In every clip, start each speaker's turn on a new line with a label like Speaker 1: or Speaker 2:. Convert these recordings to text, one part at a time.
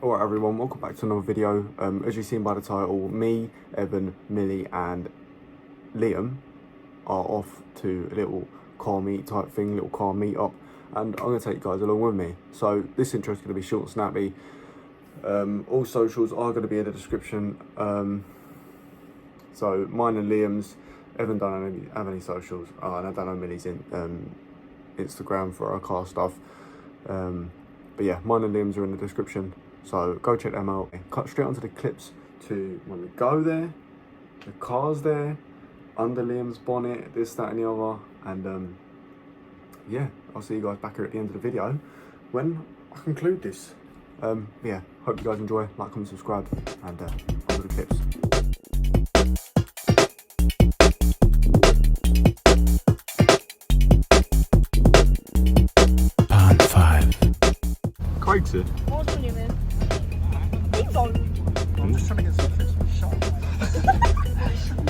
Speaker 1: Alright everyone, welcome back to another video. As you've seen by the title, me, Evan, Millie and Liam are off to a little car meet type thing, little car meet up, and I'm going to take you guys along with me. So this intro is going to be short and snappy. All socials are going to be in the description. So mine and Liam's. Evan don't have any socials, and I don't know Millie's Instagram for our car stuff. But yeah, mine and Liam's are in the description. So go check them out. Cut straight onto the clips to when we go there, the car's there, under Liam's bonnet, this, that and the other. And yeah, I'll see you guys back here at the end of the video when I conclude this. Yeah, hope you guys enjoy, like, comment, subscribe, and on to the clips.
Speaker 2: Part 5.
Speaker 1: Craig's here.
Speaker 3: What's on you, man? He's on.
Speaker 4: I'm just trying to get some fish. Shut up.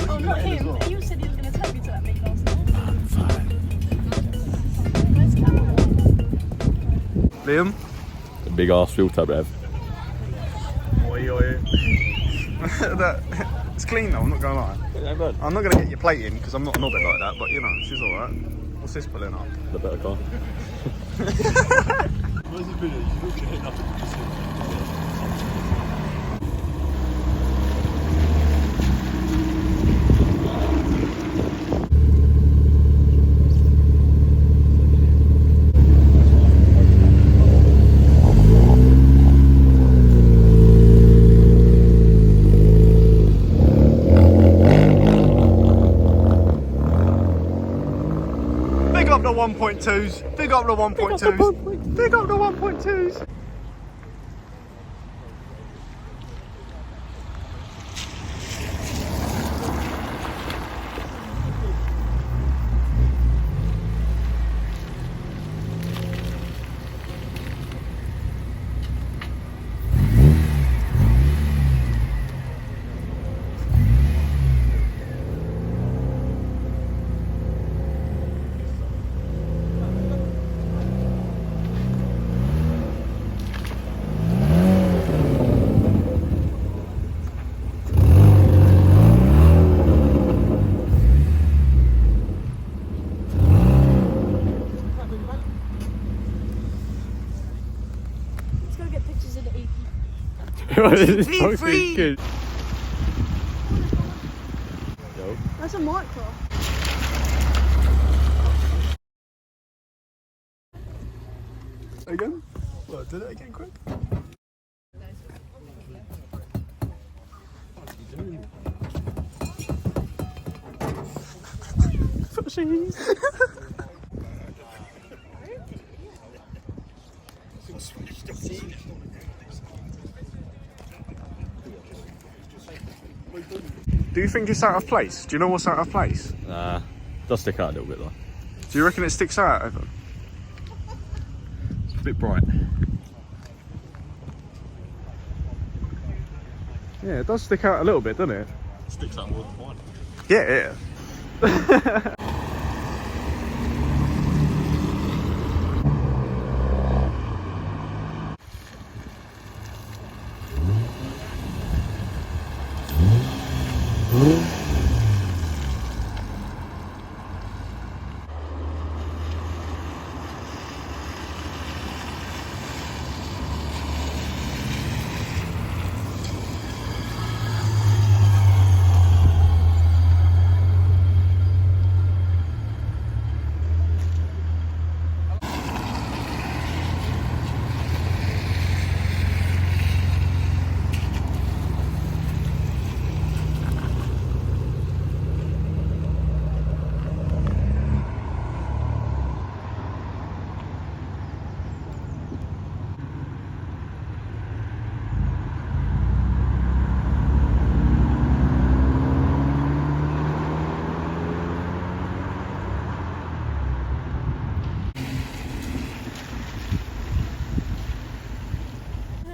Speaker 3: Oh, not him. Well. You said he was going to take me to that meet last night.
Speaker 2: Part 5.
Speaker 3: Where's camera?
Speaker 1: Liam?
Speaker 5: A big arse fuel tab, Ev.
Speaker 1: Oi, oi. It's clean though, I'm not going to lie.
Speaker 5: Yeah,
Speaker 1: I'm not going to get your plate in because I'm not a knobhead like that, but you know, she's alright. What's this pulling up?
Speaker 5: The better car.
Speaker 4: Where's the video? You look at it up.
Speaker 1: Big up the 1.2s. Big up the 1.2s. Big up the 1.2s.
Speaker 3: Let's go get pictures of the EP.
Speaker 5: It's fucking good. Yo.
Speaker 3: That's a micro.
Speaker 1: Again? What, did it again quick? Do you think it's out of place? Do you know what's out of place?
Speaker 5: Nah, does stick out a little bit though.
Speaker 1: Do you reckon it sticks out, Evan?
Speaker 5: It's a bit bright.
Speaker 1: Yeah, it does stick out a little bit, doesn't it?
Speaker 4: Sticks out more than one.
Speaker 1: Yeah, yeah.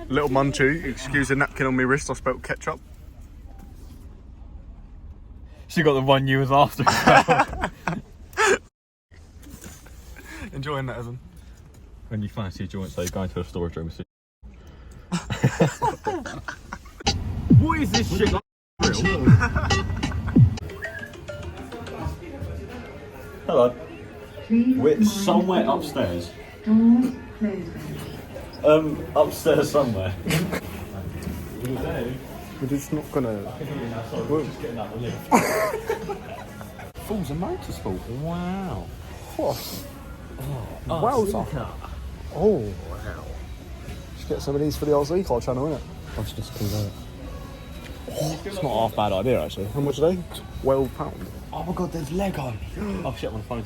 Speaker 1: Little munchie, excuse the napkin on my wrist, I spelt ketchup.
Speaker 5: She got the one you was after as well.
Speaker 1: Enjoying that, Evan?
Speaker 5: When you fancy a joint, so you're going to a storage room. What is this shit? Hello. We're somewhere upstairs. Upstairs somewhere.
Speaker 1: We're just not gonna.
Speaker 5: Falls a motorsport. Wow.
Speaker 1: Wowza. Oh. Wow. Just get some of these for the RZ car channel, innit?
Speaker 5: Let's just convert.
Speaker 1: It's not half bad idea actually. How much are they? £12.
Speaker 5: Oh my god, there's Lego. Oh shit, I'm on the phone.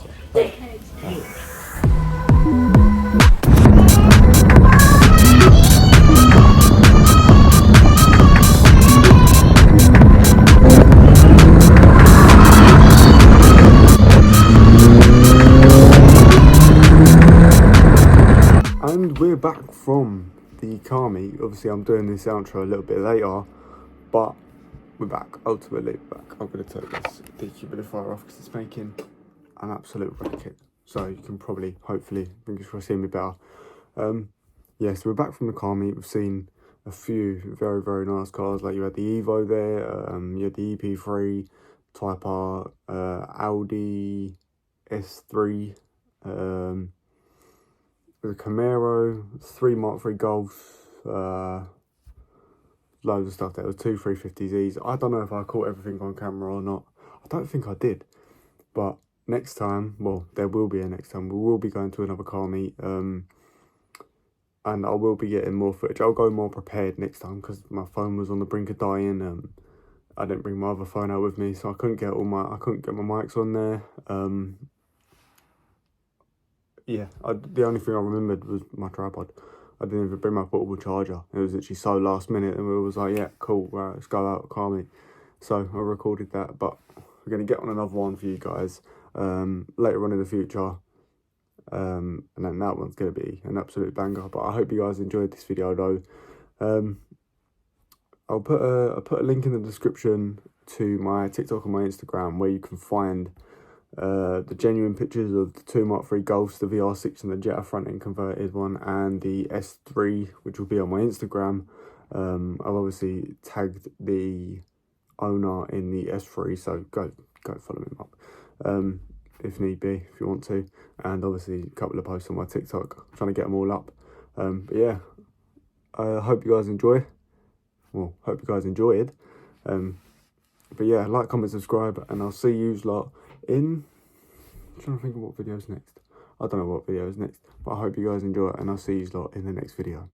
Speaker 1: And we're back from the car meet. Obviously I'm doing this outro a little bit later, but we're back, ultimately back. I'm going to take this dehumidifier off because it's making an absolute racket. So you can probably, hopefully, fingers crossed, see me better. Yeah, so we're back from the car meet. We've seen a few very, very nice cars. Like you had the Evo there, you had the EP3, Type R, Audi S3, the Camaro, 3 Mark III Golfs, loads of stuff there. There was 2 350Zs. I don't know if I caught everything on camera or not. I don't think I did. But next time, well, there will be a next time. We will be going to another car meet. And I will be getting more footage. I'll go more prepared next time because my phone was on the brink of dying. I didn't bring my other phone out with me, so I couldn't get my mics on there. Yeah, the only thing I remembered was my tripod. I didn't even bring my portable charger. It was literally so last minute, and we was like, yeah, cool, right, let's go out, car meet. So I recorded that, but we're going to get on another one for you guys later on in the future. And then that one's going to be an absolute banger. But I hope you guys enjoyed this video though. I'll put a link in the description to my TikTok and my Instagram where you can find the genuine pictures of the 2 Mark III Golfs, the VR6 and the Jetta front end converted one, and the S3, which will be on my Instagram. I've obviously tagged the owner in the S3, so go follow him up if need be, if you want to. And obviously a couple of posts on my TikTok, trying to get them all up. But yeah, I hope you guys enjoy. Well, hope you guys enjoyed. But yeah, like, comment, subscribe, and I'll see you lot in... I'm trying to think of what video's next. I don't know what video is next, but I hope you guys enjoy it, and I'll see you lot in the next video.